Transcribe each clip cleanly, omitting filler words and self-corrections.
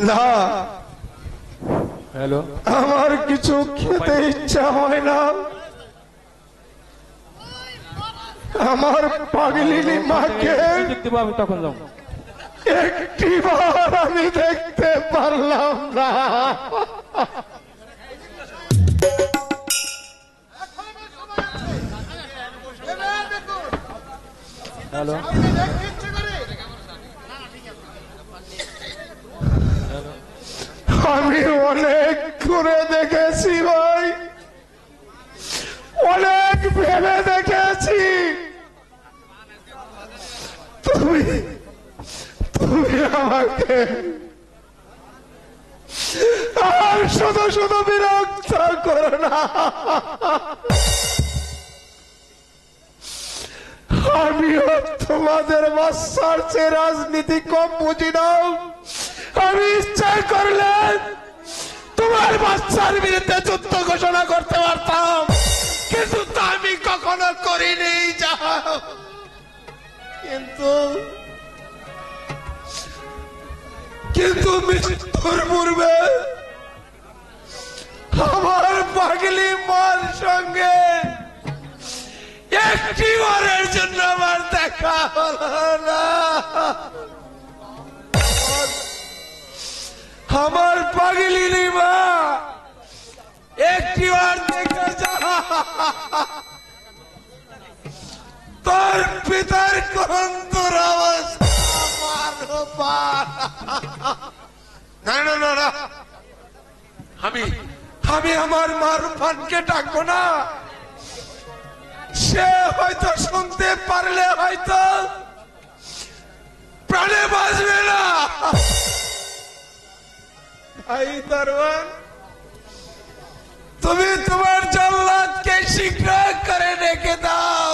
না, হ্যালো, আমার কিছু খেতে ইচ্ছা হয় না। আমার পাগলিনী মাকে দেখতে পাবো তখন যাও। একটিবার আমি দেখতে পারলাম না। হ্যালো, আমি অনেক ঘুরে দেখেছি ভাই, অনেক ভেবে দেখেছি। তুমি তুমি আমাকে আর শুধু শুধু বিরক্ত করো না। আমিও তোমাদের বাচ্চার চেয়ে রাজনীতি কম বুঝি না। আমি ইচ্ছা করলে তোমার বাচ্চার বিরুদ্ধে যুদ্ধ ঘোষণা করতে পারতাম, কিন্তু তা আমি কখনো করিনি। যাও, কিন্তু মৃত্যুর পূর্বে আমার পাগলি মার সঙ্গে একটি বারের জন্য আমার দেখা হলো না। আমার পাগলিনী মা একটি বার দেখে যা তোর পিতার কন্তর অবস্থা। না না না না, আমি আমার মার ফানকে ডাকবো না। সে হয়তো শুনতে পারলে হয়তো প্রাণে বাঁচবে না। ভাই দরবান, তুমি তোমার জল্লাদকে শীঘ্র করে রেখে দাও।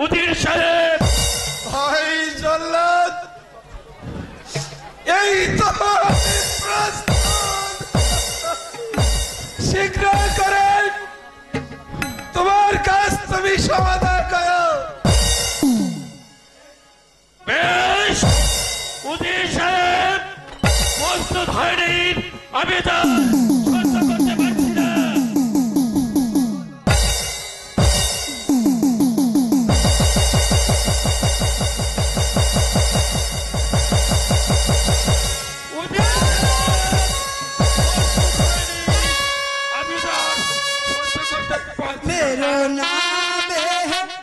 উজির সাহেব, ভাই জল্লাদ, এই তো শীঘ্র করে তোমার কাজ তুমি সমাধান করো। বেশ, উজির সাহেব প্রস্তুত হয়নি, আমি তা সহ্য করতে পারছি না। मेरो नाम है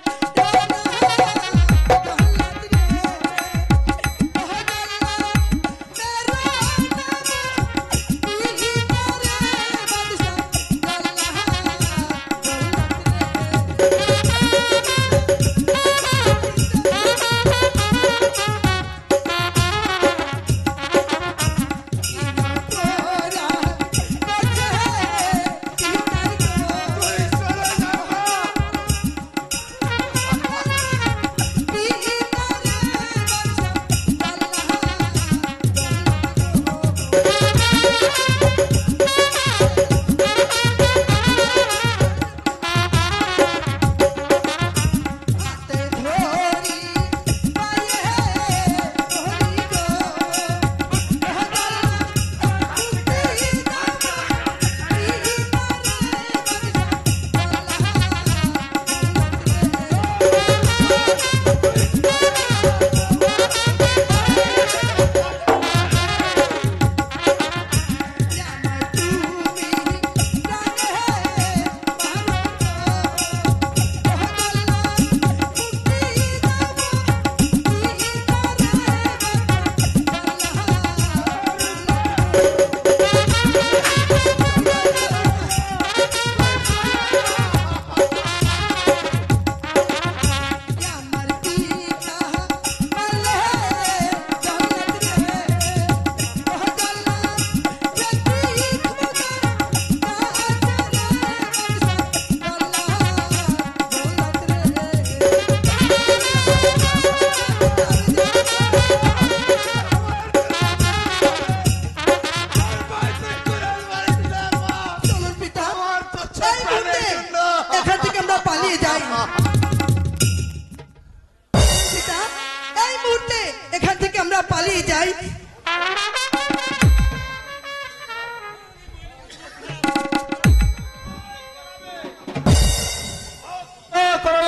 পালিয়ে যাই।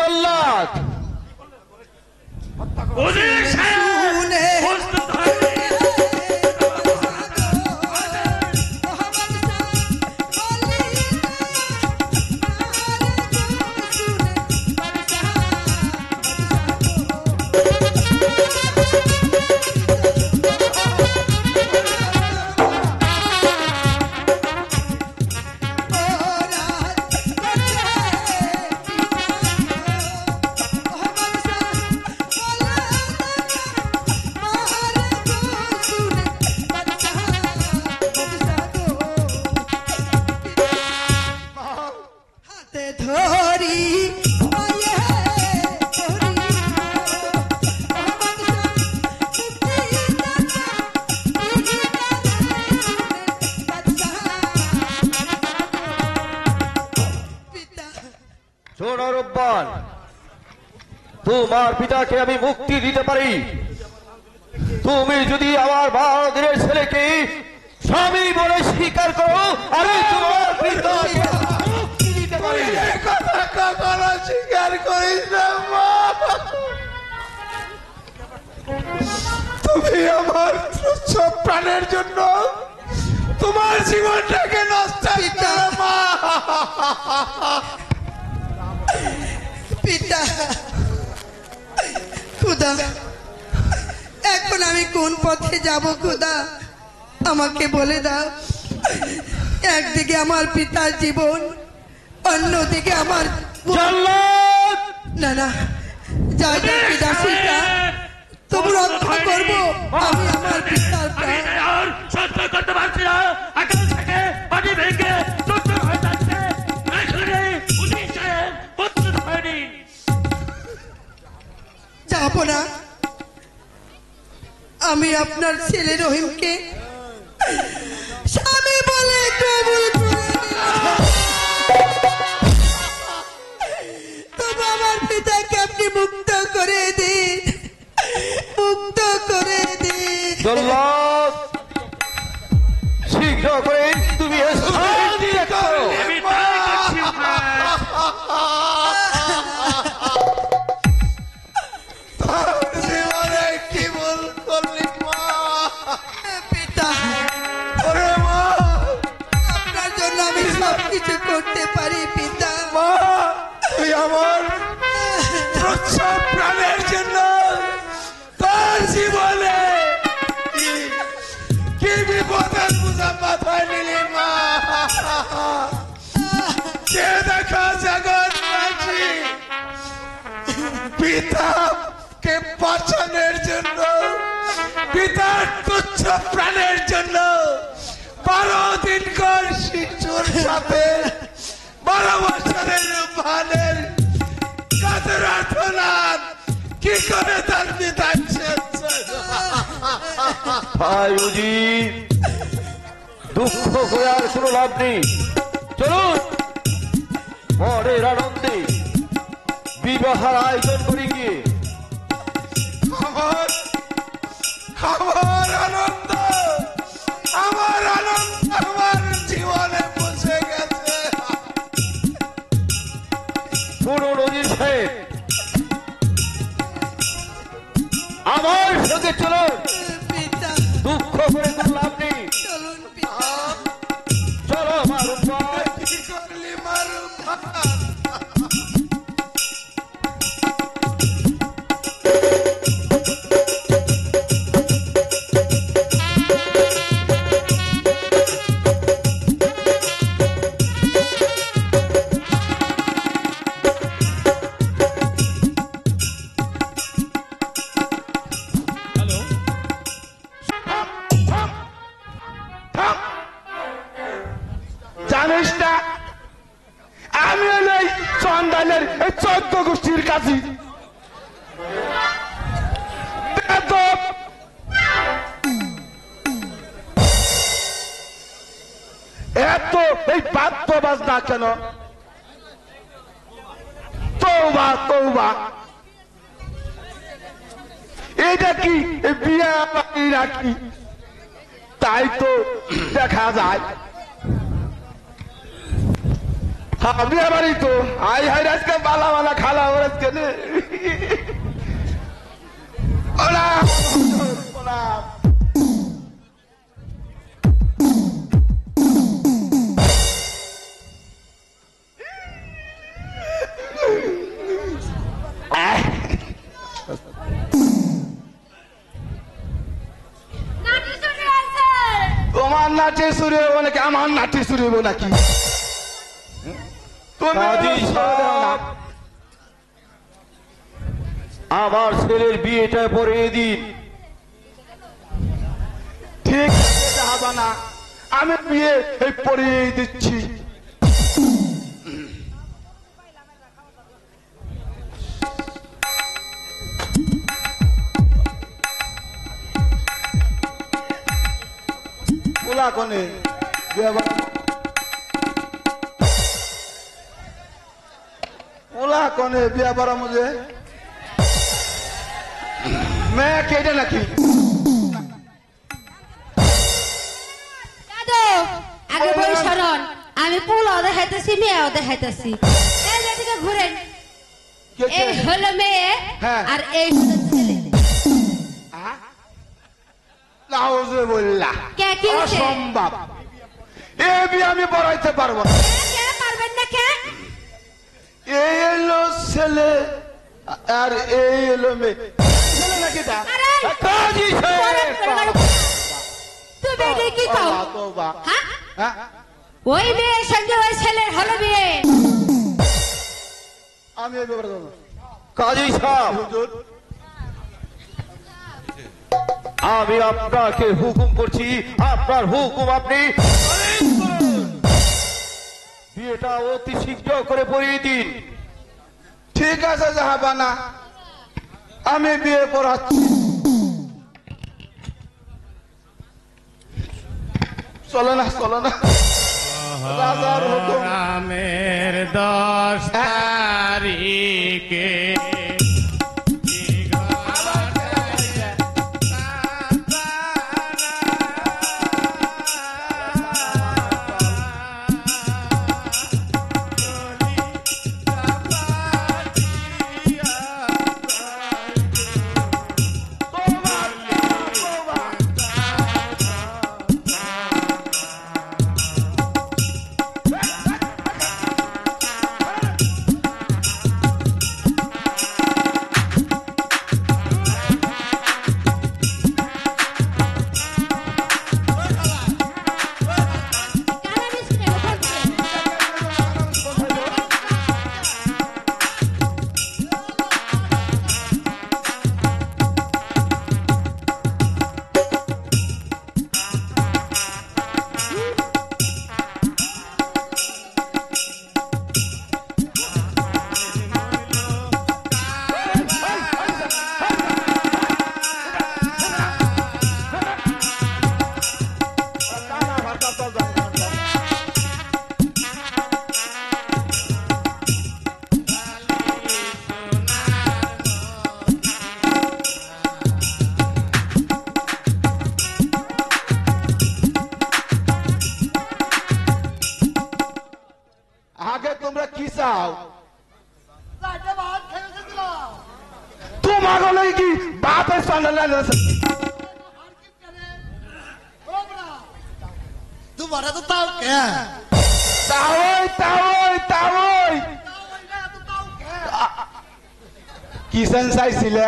আল্লাহ উজির সাহেব শুনে প্রস্তুত হয়নি। হাতে ধরি শোনো রব্বান, তোমার পিতাকে আমি মুক্তি দিতে পারি। তুমি যদি আমার বাহাদুরের ছেলেকে স্বামী বলে স্বীকার করো, আমি তোমার পিতাকে মুক্তি দিতে পারি। কথা কখনো স্বীকার করিস না মা। তুমি আমার তুচ্ছ প্রাণের জন্য তোমার জীবনটাকে নষ্ট করো মা। পিতা, খুদা, এখন আমি কোন পথে যাব খুদা, আমাকে বলে দাও। একদিকে আমার পিতার জীবন, অন্যদিকে আমার জল্লাদ! না না, যাই যাই পিতা সীতা, তবু রক্ষা করবো আমি আমার পিতার আমি প্রাণ। আর সহ্য করতে পারছি না। আকাশ থেকে পানি ভেঙে টুকরো হয়ে যাচ্ছে। এখনই উজির সাহেব প্রস্তুত হয়নি। যাবো না, আমি আপনার ছেলে রহিমকে স্বামী বলে কবুল করে নিলাম। তবু আমার পিতাকে আপনি মুক্ত করে দিন, মুক্ত করে দিন। জল্লাদ, শীঘ্র করে তুমি এ স্থান ত্যাগ করো। আমি তাই করছি উমা। জীবনে কি ভুল করলি মা? পিতা, ওরে মা, আপনার জন্য আমি সব কিছু করতে পারি পিতা। মা, তুই আমার তুচ্ছ প্রাণের জন্য তার জীবনে কি বিপদের পূজা মাথায় নিলি মা। কে দেখা জগন্নাথী পিতাকে বাঁচানোর জন্য, পিতার তুচ্ছ প্রাণের জন্য 12 দিনকার শিশুর সাথে 12 বছরের ভানের কাদের আর্তনাদ কি করে তার পিতা ভাই উজির, দুঃখ করে আর কোনো লাভ নেই। চলুন মনের আনন্দে বিবাহের আয়োজন করি গিয়ে। আমার আনন্দ, আমার আনন্দ আমার জীবনে পৌঁছে গেছে। শুনুন উজির সাহেব, আমার সাথে চলুন। পিতা, দুঃখ করে কোনো লাভ নেই। চলুন পিতা। চলো মারুফ ভাই। কি করলি মারুফ ভাই? হ্যালো, জানিস না আমি হলো এই চন্দানের 14 গোষ্ঠীর কাজী। বেদব! এত এই বাদ্যবাজ না কেন? তৌবা তৌবা, এটা কি বিয়ে বাড়ি নাকি? তাই তো দেখা যায়। হ্যাঁ বিয়ে বাড়ি তো। আই হাই আজকে বালা বালা খালা ওর আজকে নে। ওলা ওলা তোমার নাচে শুরু হবো নাকি আমার নাচে শুরু হবো নাকি? আমার ছেলের বিয়েটা পড়িয়ে দিন। ঠিক আছে হবে না, আমি বিয়ে পড়িয়ে দিচ্ছি। ওলা কনে বিয়ে ওলা কনে বিয়া বারা মুঝে मैं केडे नाকি? দাদু আগে বই শরণ, আমি পোলাও দেখাইতেছি মেয়েও দেখাইতেছি। এই যেদিকে ঘুরেন, এই হলো মেয়ে আর এই হলো ছেলে। নাউজুবিল্লাহ, কে কি হচ্ছে? অসম্ভব, এ বিয়ে আমি পড়াইতে পারবো না। কে পারবেন না? কে এই এলো ছেলে আর এই এলো মেয়ে। ছেলে নাকি তা? আরে কাজী সাহেব, তুমি এটা কি কও? তোবা হ্যাঁ, হ্যাঁ, ওই মেয়ের সঙ্গে ওই ছেলের হলো বিয়ে। আমি এই ব্যাপারে জানি। কাজী সাহেব, হুজুর আমি আপনাকে হুকুম করছি, আপনার হুকুম আপনি পালন করুন। বিয়েটা অতি শীঘ্র করে পড়িয়ে দিন। ঠিক আছে জাহাবানা, আমি বিয়ে পড়াচ্ছি। চলো না চলো না, রাজার হুকুম। রামের 10 তারিখে আগে তোমরা কি চাও? তোমার হলে কি বাপের সন্ধান? तुम्हारा तो ताऊ क्या তাওই তাওই তাওই কিষান চাইছিলে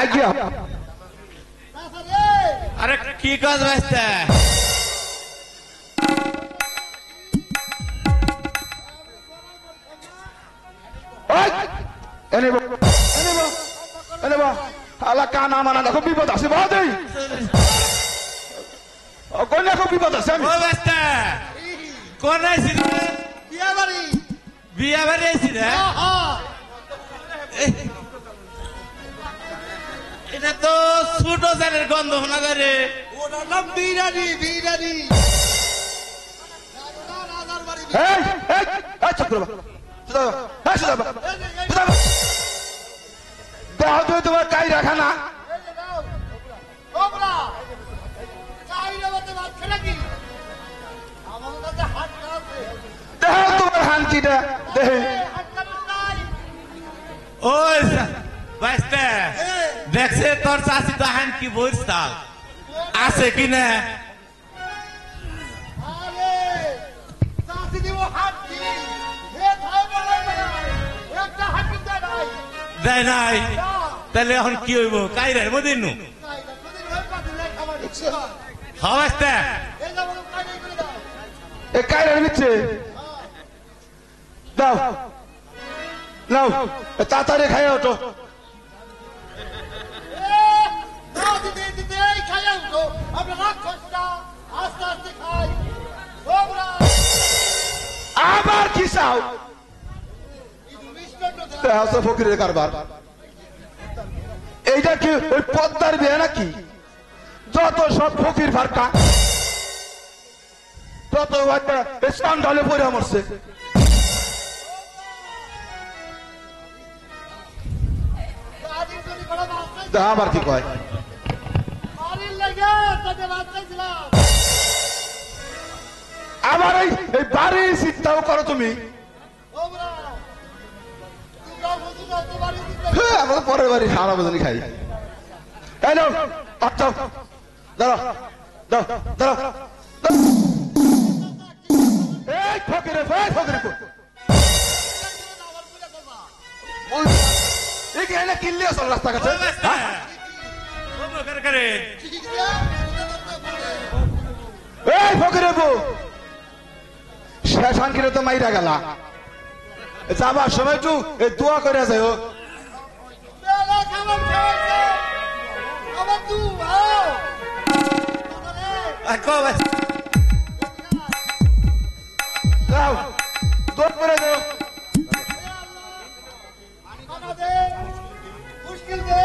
আজ্ঞা। আরে কি কাজ ব্যস্ত? আলা কানা মানা দেখো বিপদ আছে বাদেই, কন্যা খুব বিপদ আছে। আমি ও ব্যস্ত কোন আইছিল? बिया बारी বিয়া বাড়ি আইছিল? এটা তো ছোট জালের গন্ধ শোনা যায় রে। ওটা নাম বিরানি বিরানি রাজার বাড়ি এই এই এই চুপ করো, চুপ করো, এই চুপ করো, চুপ করো। দেখো তুমি তোমার কাই রাখা না এই যে নাও তোমরা চাইলে মতে মারছে নাকি আমার কাছে হাত আছে দেখো তোমার হানকিটা দেখে হাত কাটে নাই ওই বাইস্তে দেখছে তোর চাষি তো হান কি বলছাল আছে কি না আরে চাষি দিব হাত কি হে ভাই বলে না একটা হাত দিতে নাই দেয় নাই না তাহলে এখন কি হইব কাইরের মদিন নু নাই না তোদের ভাই পাতিলে খাবার দিচ্ছে হবাস্তে এই যাব কাই করে দাও এ কাইরার নিচ্ছে দাও নাও তাড়াতাড়ি খাই ওঠো নাও দিতে দিতে এই খাইলাম তো আমরা রাক্ষসটা আস্তে আস্তে খাই তোমরা আবার কি চাও ಇದು মিষ্টান্ন আছে ফকিরের কারবার এইটা কি ওই পদ্মার বিয়ে নাকি যত সব ফকির ফারকা তত স্কান্ডালে পড়ে মরছে আদিন যদি বড় মাছ তা আবার কি কয় মারির লাগে তাতে মাছ চাইছিলাম আবার এই বাড়ির চিন্তাও করো তুমি তোমরা তোমরা বুঝি না তোমারই দিতে হ্যাঁ, আমরা পরের বাড়ি সারা বদলি খাই তাই নাও আচ্ছা দাঁড়া দাও দাঁড়া এই ফকিরে ফকিরে আমার পুরো করবা এই কি এনে কিনলে আসল রাস্তা কাছে ওই বাইস্তে ও করে করে ঠিক আছে এই ফকিরে বউ শেষ আনকিরে তো মাইরা গেলা যাবার সময় একটু এই দোয়া করে যায় ও বেলা খাবার খাইছে আমার তু আও আর কো বাইস্তে দাও দৌড় করে দাও আমাদের মুশকিল দে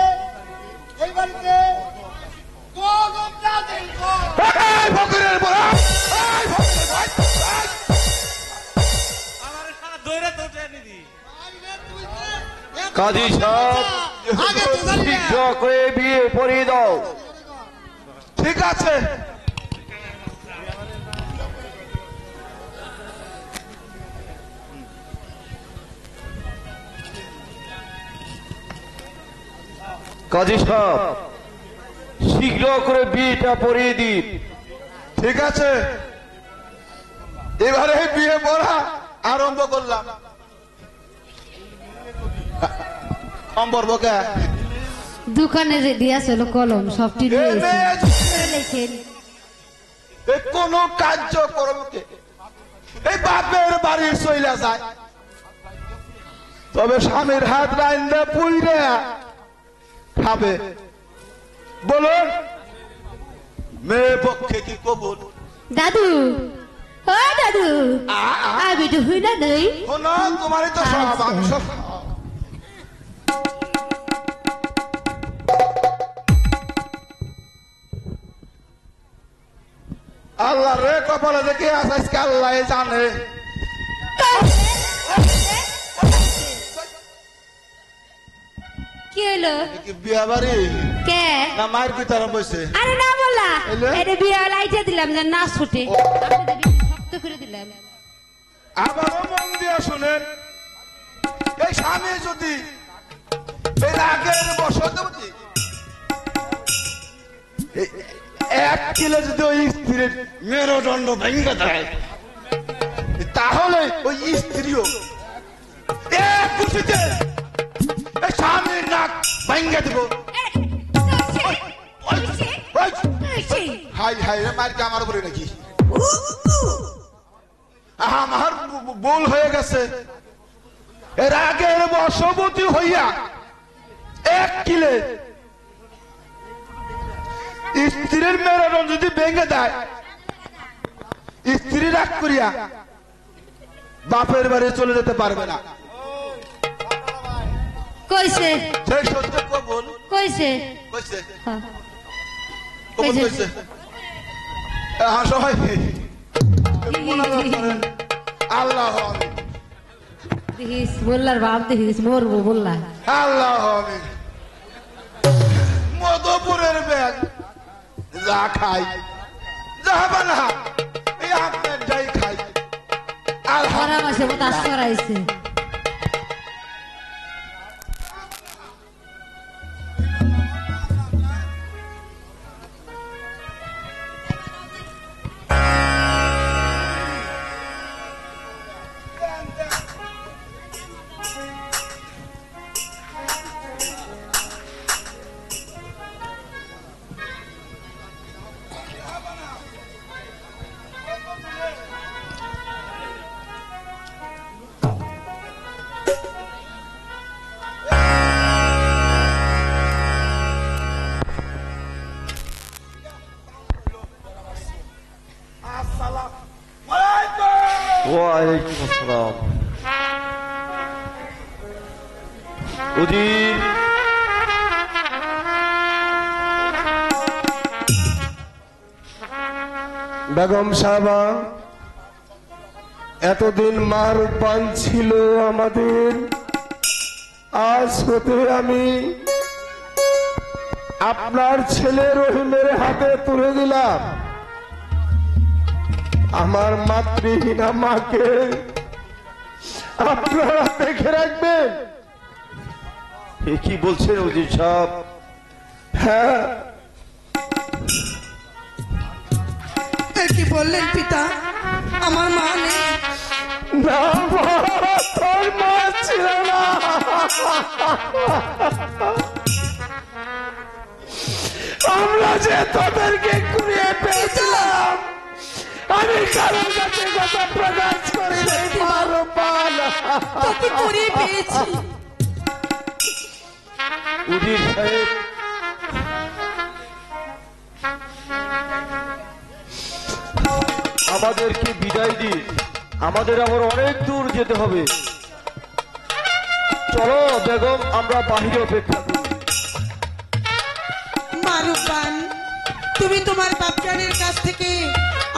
এই বাড়িতে কোন না দেখো এই ফকিরের বউ এই ফকিরের ভাই আমার সারা দইরা তো জানি দি কাজী সাহেব আগে তো জানি না। শীঘ্র করে বিয়ে পড়িয়ে দাও ঠিক আছে কাজী সাহেব শীঘ্র করে বিয়েটা পড়িয়ে দিন ঠিক আছে এবারে বিয়ে পড়া আরম্ভ করলাম অম্বর বকে দোকানে রেডি আছে হলো কলম সবটি লেখেন কোন কার্যক্রমকে এই বাপের বাড়ির চইলা যায় তবে স্বামীর হাত রাইন্দা পুইরে খাবে বলুন মেয়ে পক্ষে কি কবুল দাদু ও দাদু আমি তো হই না নেই শোনো তোমারই তো সব মাংস আল্লাহ রে কপালে দেখে আজকে আল্লাহ জানে কি হলো কি বিয়া বাড়ি কে না মায়ের পিতারা বসে আরে না বললা এলো? এটা বিয়ে লাইটে দিলাম যে না ছুটে ও। আপনাদের বেশি শক্ত করে দিলাম আবারও মন দিয়ে শুনেন এই স্বামী যদি এই রাগের বসতে বুঝি এক কিলো যদি ওই স্ত্রীর মেরুদণ্ড ভেঙে দেয় তাহলে ওই স্ত্রীও এক খুশিতে এই স্বামীর নাক ভেঙে দেব হাই হাই রে মার আমার বলে নাকি আমার ভুল হয়ে গেছে এর আগের বশবতী হইয়া এক কিলে স্ত্রীর মেরুদণ্ড যদি ভেঙে দেয় স্ত্রী রাগ করিয়া বাপের বাড়ি চলে যেতে পারবে না কইছে সেই সত্য কবুল কইছে কইছে হ্যাঁ। কবুল কইছে। কইছে হ্যাঁ সবাই মোনাজাত করেন। আল্লাহ আমিন দেখিস বললার বাপ দেখিস মরবো বললা আল্লাহ আমিন খাইবেন যা খাই যা হবে না এই আপনার যাই খাই আর খরা মাসে বাতাস করাইছে ওয়ালাইকুম আসসালাম উজির বেগম সাহেবা এতদিন মার পান ছিল আমাদের আজ হতে আমি আপনার ছেলে রহিমের হাতে তুলে দিলাম আমার মাতৃহীনা মাকে আপনারা দেখে রাখবেন এ কি বলছেন উজির সাহেব হ্যাঁ এ কি বললেন পিতা আমার মা নেই না মা, তোর মা ছিল না আমরা যে তোদেরকে কুড়িয়ে পেয়েছিলাম আমি কারোর কাছে কথা প্রকাশ করি নাই, মারো পাল। তোকে কুড়িয়ে পেয়েছি উজির সাহেব আমাদেরকে বিদায় দিন আমাদের আবার অনেক দূর যেতে হবে চলো বেগম আমরা বাহিরে অপেক্ষা করি মারুবান তুমি তোমার বাপজানের কাছ থেকে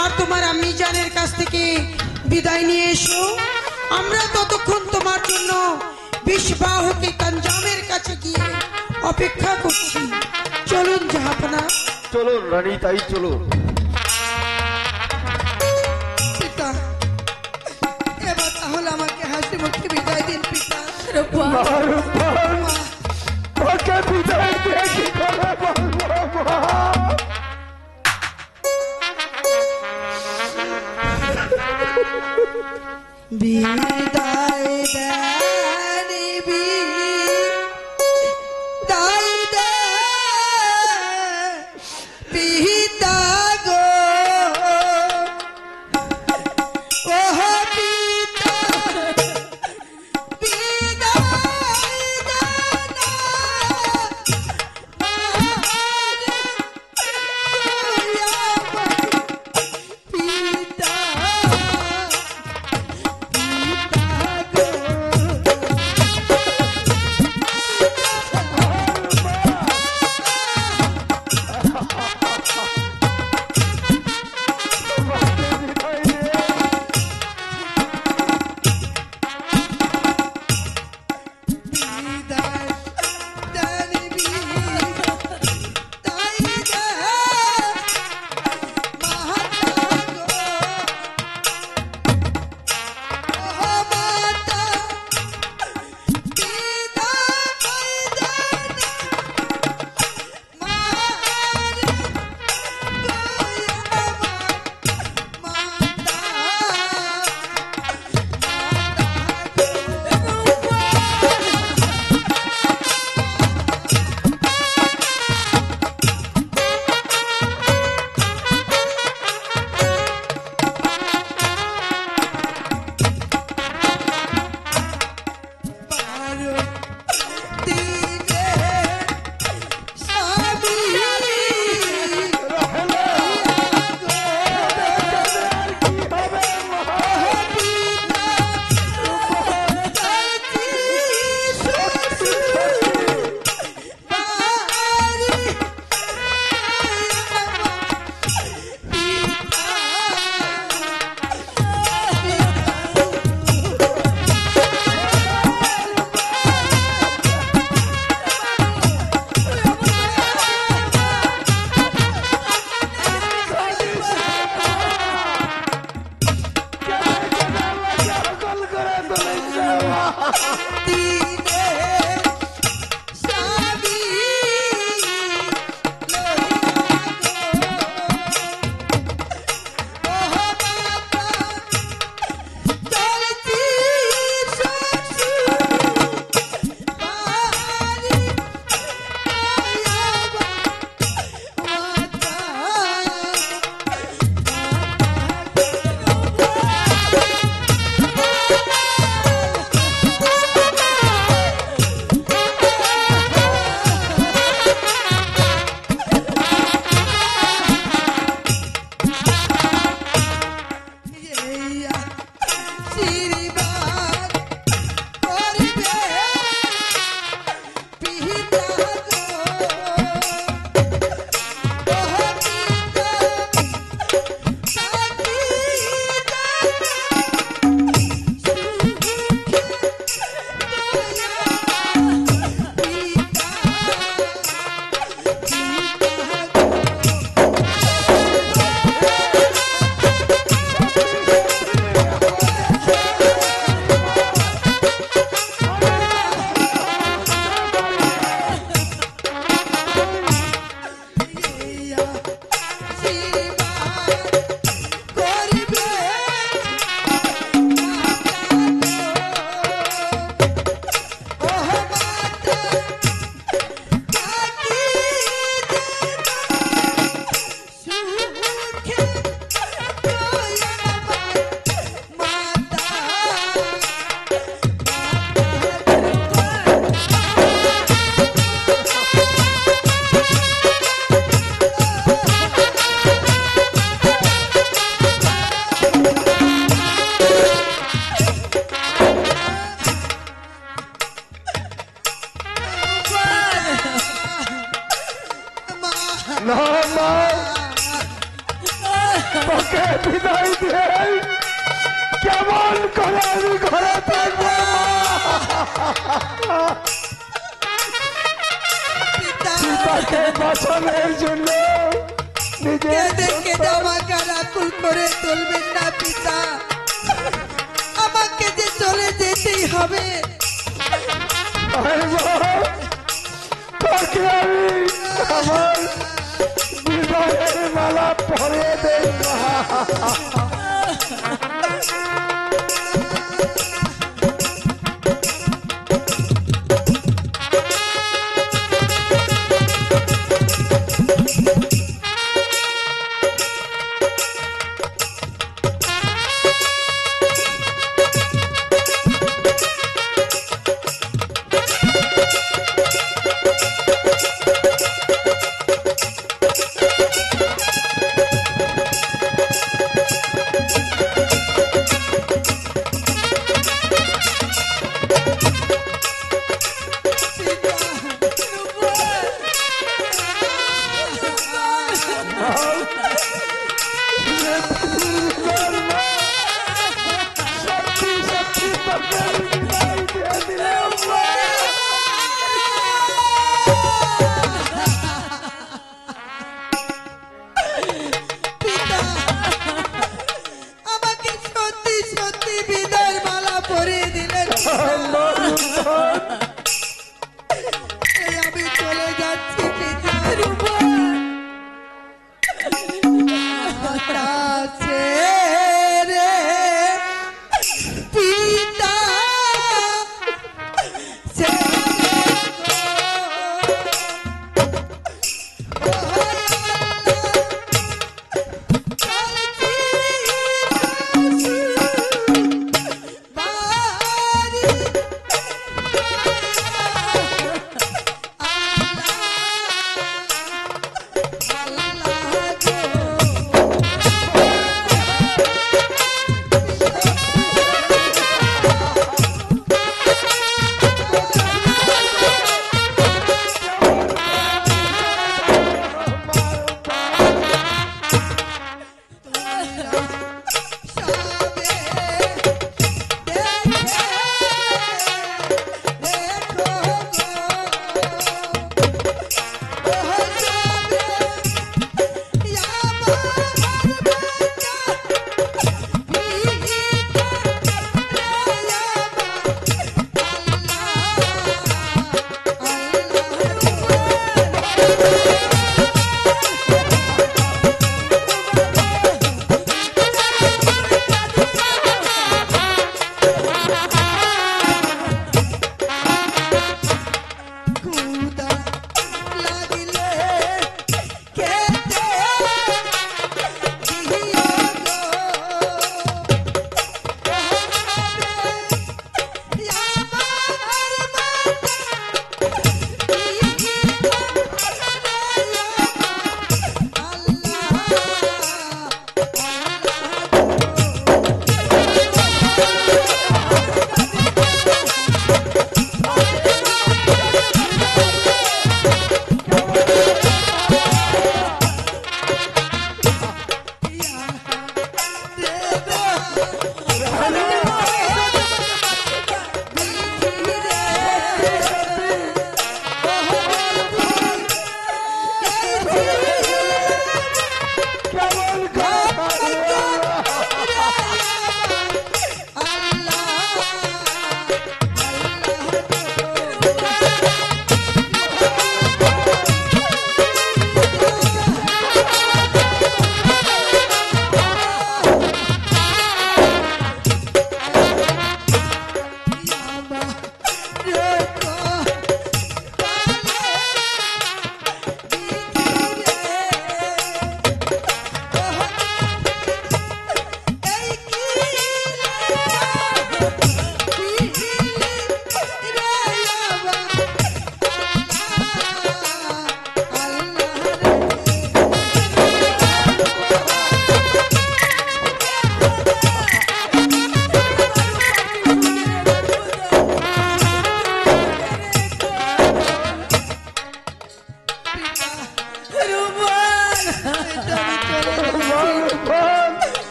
আর তোমার আম্মি জানের কাছ থেকে বিদায় নিয়ে এসো আমরা ততক্ষণ তোমার জন্য বিশবাহকে গঞ্জামের কাছে গিয়ে অপেক্ষা করছি চলুন জাহাপনা চলুন রানী তাই চলুন পিতা এবার তাহলে আমাকে হাসি মুখে বিদায় দিন পিতা মারো পাল। ওকে বিদায় দিয়ে কি করে বলবো মা? বিদায় দেন বিদায় দেন পিতা গো ওহ পিতা বিদায় দেন পিতা না মা, তোকে বিদায় দিয়ে কেমন করে আমি ঘরে থাকবো মা? সীতাকে বাঁচানোর জন্য নিজের কেঁদে কেঁদে আমাকে আর আকুল করে তুলবেন না পিতা, আমাকে যে চলে যেতেই হবে। তোকে আমি আমার বিবাহের মালা পরে দেই মা। আমাকে সত্যি সত্যি বিদায়ের মালা পরিয়ে দিলেন। এই আমি চলে যাচ্ছি পিতা। আছে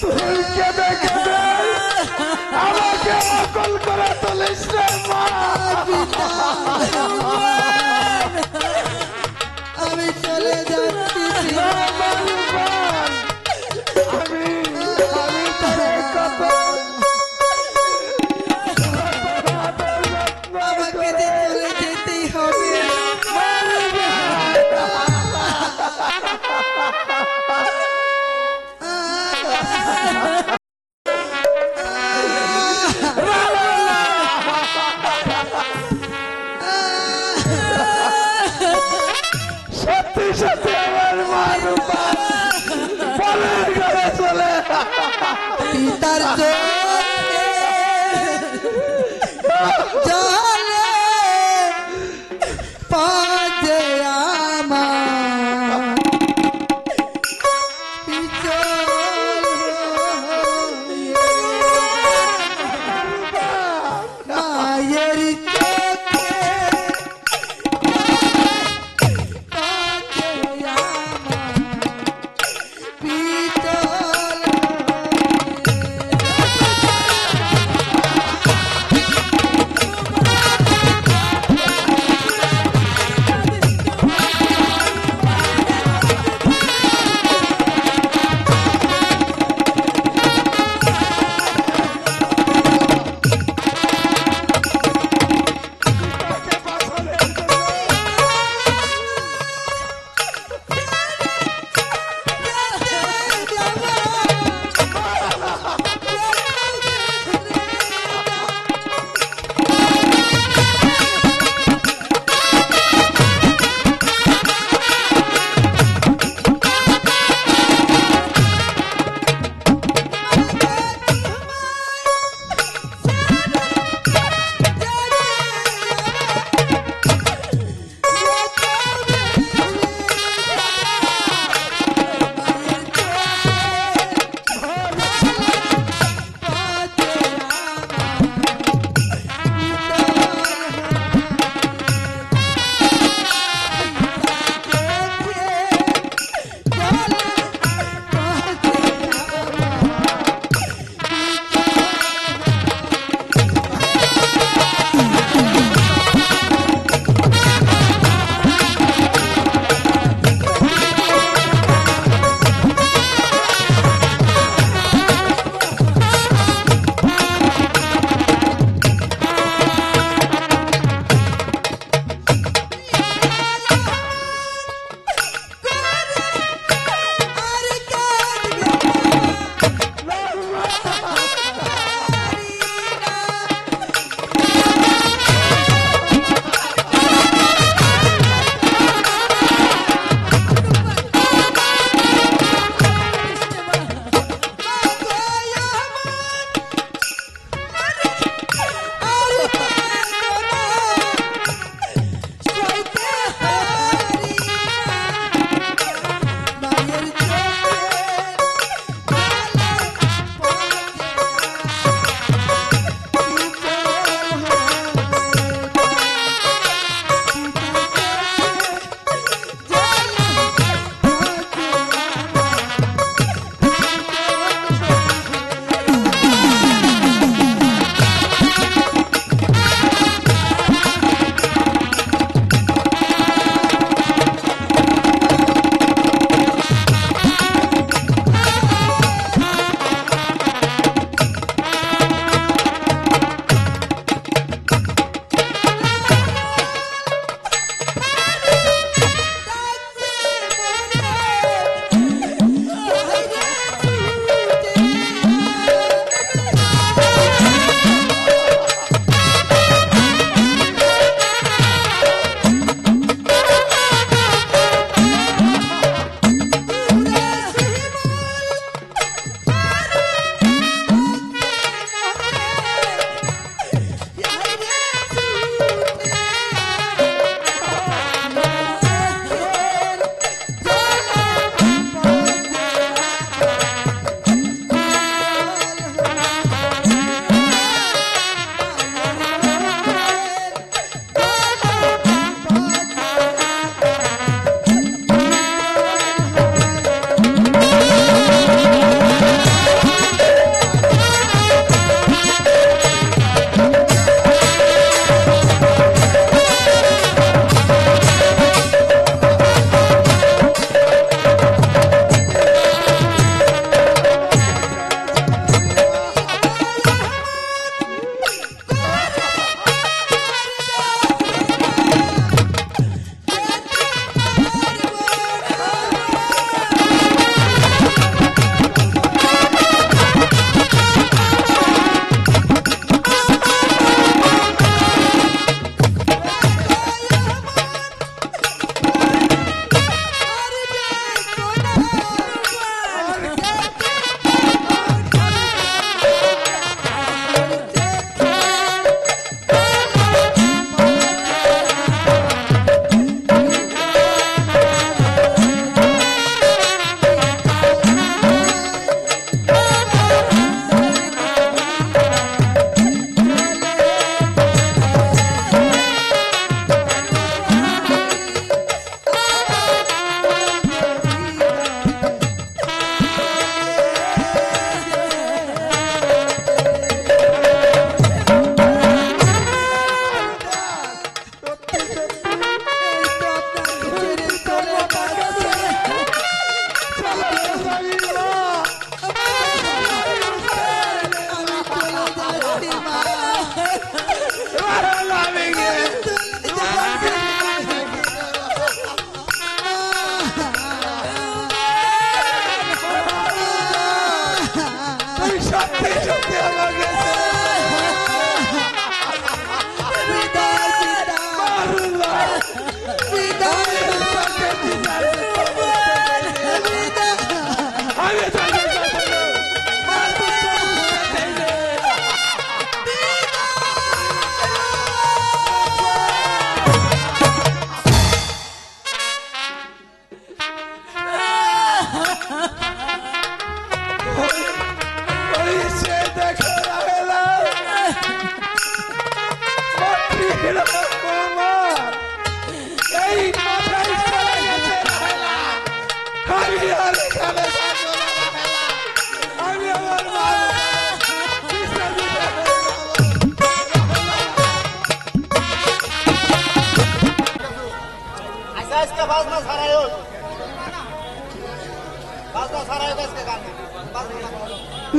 তুই কেঁদে কেঁদে আমাকে অকল করে তুলিস রে মা। আমি চলে যাচ্ছি আমি তোরে কত আমাকে যে চলে যেতেই হবে। সত্যি সত্যি আমার মা রূপা পরের ঘরে চলে পিতার চোখে জলে পাজে আমার পিছল মায়ের চোখে পাজে আমার পিছল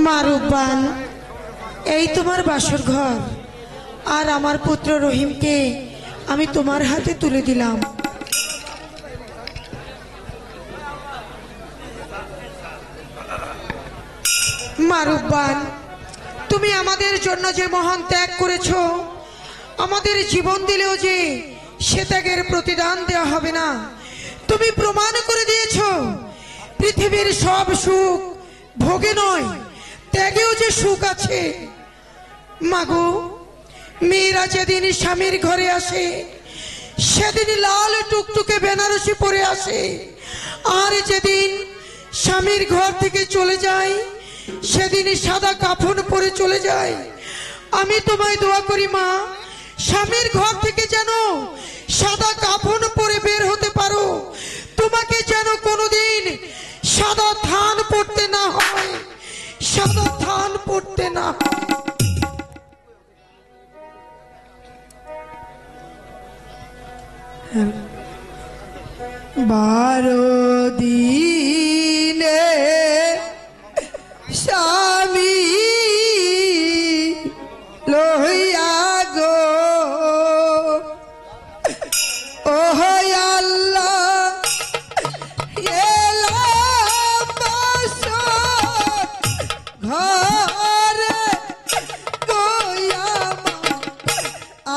মা রূপবান, এই তোমার বাসর ঘর, আর আমার পুত্র রহিমকে আমি তোমার হাতে তুলে দিলাম। মা রূপবান, তুমি আমাদের জন্য যে মহান ত্যাগ করেছো, আমাদের জীবন দিলেও যে সে ত্যাগের প্রতিদান দেওয়া হবে না, তুমি প্রমাণ করে দিয়েছো পৃথিবীর সব সুখ ভোগে নয়, ত্যাগেও যে সুখ আছে। মাগো, মেয়েরা যেদিন স্বামীর ঘরে আসে সেদিন লাল টুকটুকে বেনারসি পরে আসে, আর যেদিন স্বামীর ঘর থেকে চলে যায় সেদিন সাদা কাফন পরে চলে যায়। আমি তোমায় দোয়া করি মা, স্বামীর ঘর থেকে যেন সাদা কাফন পরে বের হতে পারো, তোমাকে যেন কোনোদিন সাদা থান পড়তে না হয়, সাদা থান পড়তে না হয়। বারো দিনে স্বামী লইয়া গো, ও আল্লাহ এলাম বাসর ঘরে গয়া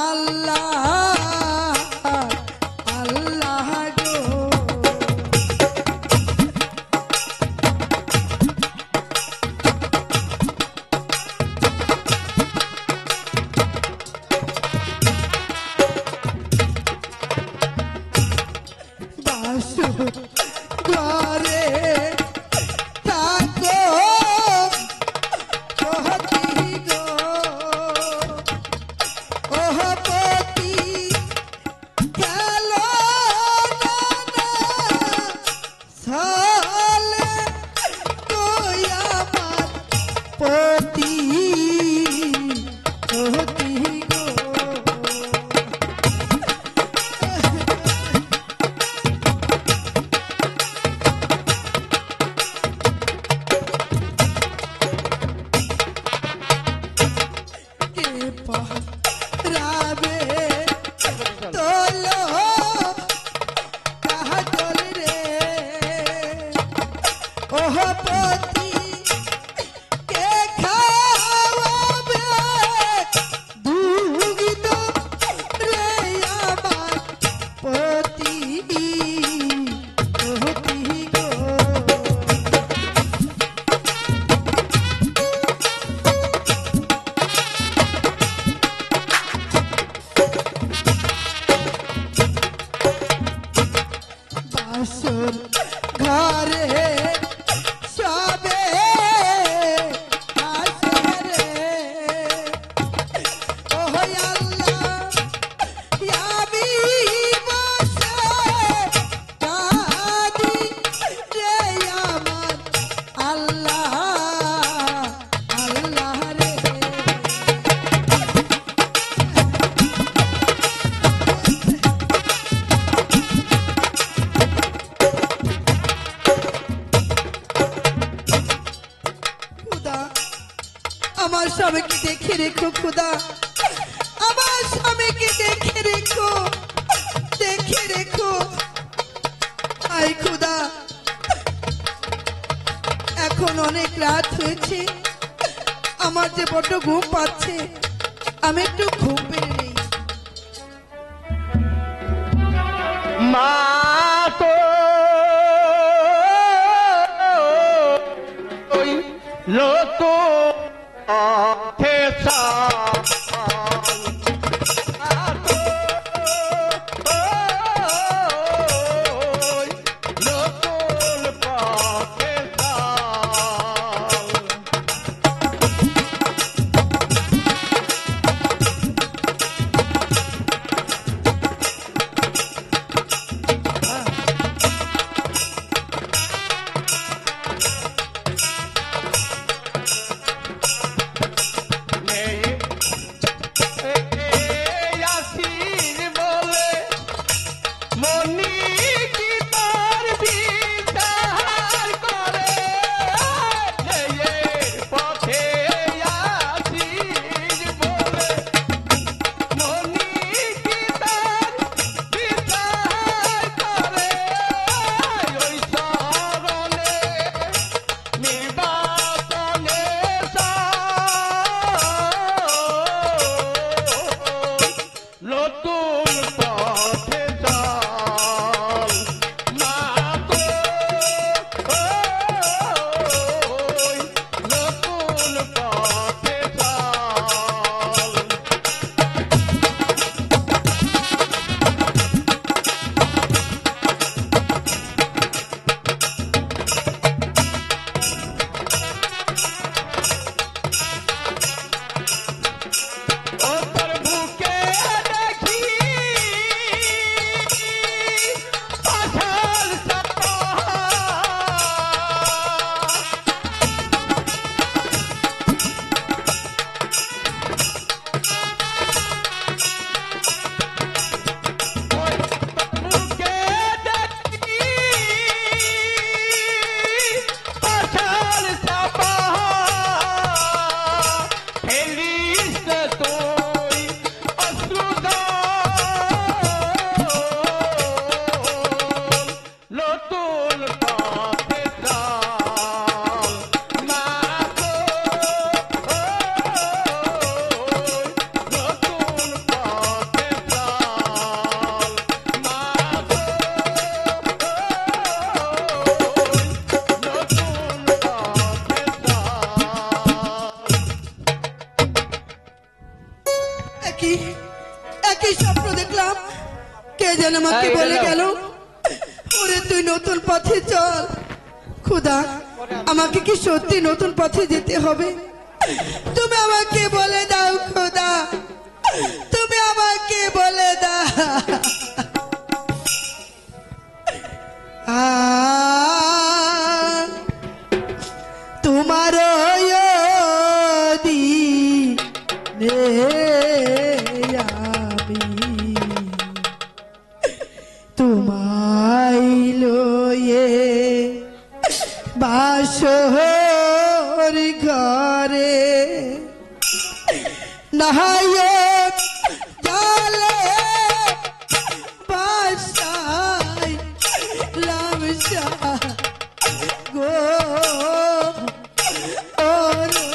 আল্লাহ আল্লাহ গো। ঘরে থাকো পতি গো, ওহ পতি গেল সালে তুই আমার পতি পতি গো। রাবে তোলো কাজল রে, ওহ পতি কে খাওয়াবে দুগ্ধ রে আমার পতি পতি গো। বাসর ঘরে সবে আসে রে, ও আল্লাহ আমি বসে কাঁদি রে আমার আল্লাহ আল্লাহ রে। খুদা, আমার স্বামীকে দেখে রেখো খুদা, আমার স্বামীকে দেখে রেখো, দেখে রেখো। আই খুদা, এখন অনেক রাত হয়েছে, আমার যে বড্ড ঘুম পাচ্ছে, আমি একটু ঘুম পেরে নেই। মা তো লোক থেসা লোকল পাথে নতুন পথের ডাল মা গো, নতুন পথের ডাল মা গো, নতুন পথের ডাল। একই একই স্বপ্ন দেখলাম, কে যেন আমাকে বলে গেল ওরে তুই নতুন পথে চল। খুদা, আমাকে কি সত্যি নতুন পথে যেতে হবে? তুমি আমাকে বলে দাও খুদা, তুমি আমাকে বলে দাও। তোমার তোমায় লয়ে বাসর ঘরে নাহায়ক জালে বাসায় লামসা গো ওরে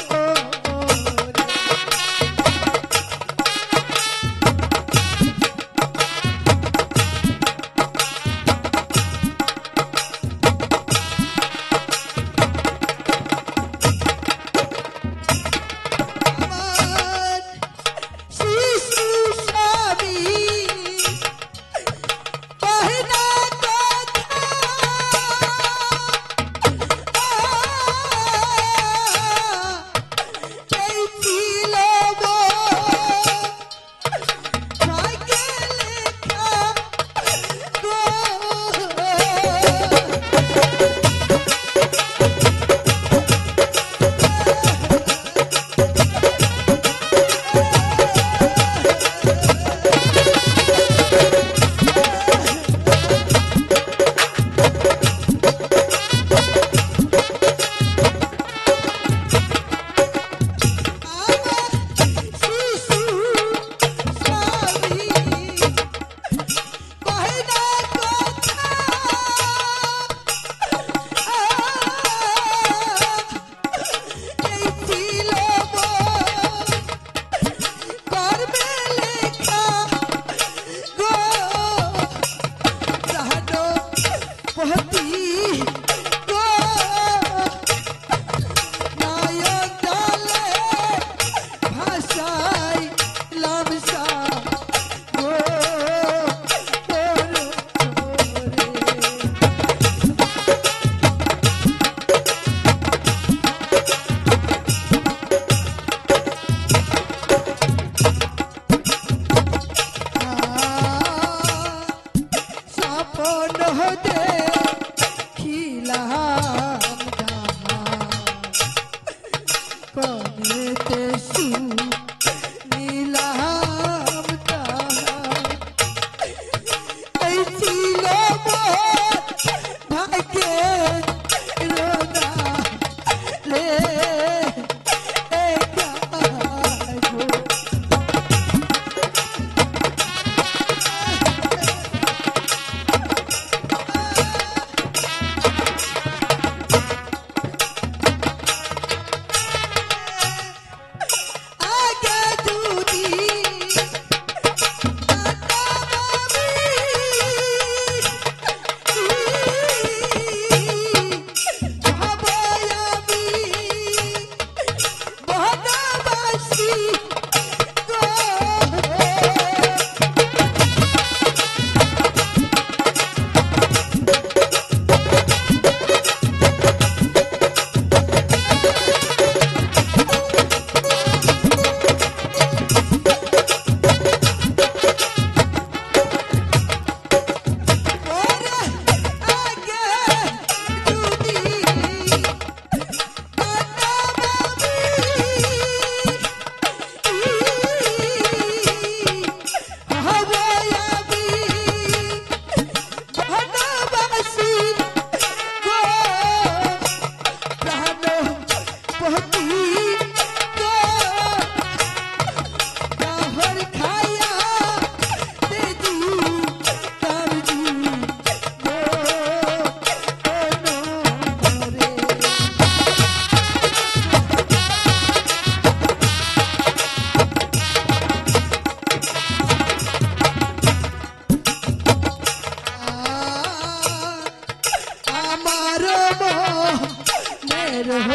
রহ